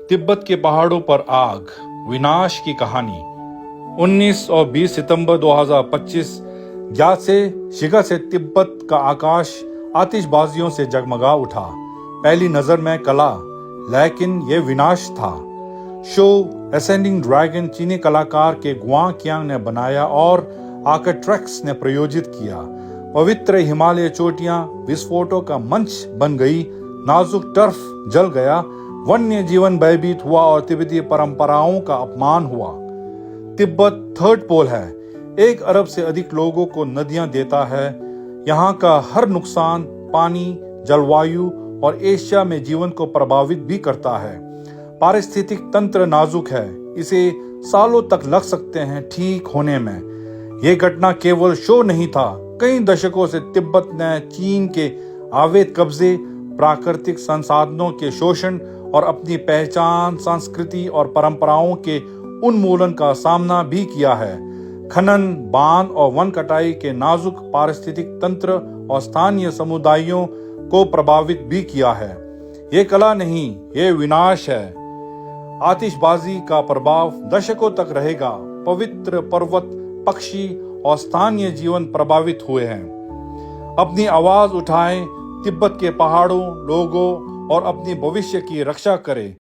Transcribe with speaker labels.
Speaker 1: तिब्बत के पहाड़ों पर आग, विनाश की कहानी। 19 और 20 सितंबर 2025 ज्ञात से शिखर से तिब्बत का आकाश आतिशबाजियों से जगमगा उठा। पहली नजर में कला, लेकिन यह विनाश था। शो असेंडिंग ड्रैगन चीनी कलाकार के गुआ कियांग ने बनाया और आर्किटेक्ट्स ने प्रयोजित किया। पवित्र हिमालय चोटियां विस्फोटों का मंच बन गई, नाजुक टर्फ जल गया, वन्य जीवन भयभीत हुआ और तिब्बती परंपराओं का अपमान हुआ। तिब्बत थर्ड पोल है, 1 अरब से अधिक लोगों को नदियां देता है। यहाँ का हर नुकसान पानी, जलवायु और एशिया में जीवन को प्रभावित भी करता है। पारिस्थितिक तंत्र नाजुक है, इसे सालों तक लग सकते हैं ठीक होने में। यह घटना केवल शो नहीं था, कई दशकों से तिब्बत ने चीन के अवैध कब्जे, प्राकृतिक संसाधनों के शोषण और अपनी पहचान, संस्कृति और परंपराओं के उन्मूलन का सामना भी किया है। खनन, बांध और वन कटाई के नाजुक पारिस्थितिक तंत्र और स्थानीय समुदायों को प्रभावित भी किया है। ये कला नहीं, ये विनाश है। आतिशबाजी का प्रभाव दशकों तक रहेगा। पवित्र पर्वत, पक्षी और स्थानीय जीवन प्रभावित हुए हैं। अपनी आवाज उठाएं, तिब्बत के पहाड़ों, लोगों और अपनी भविष्य की रक्षा करें।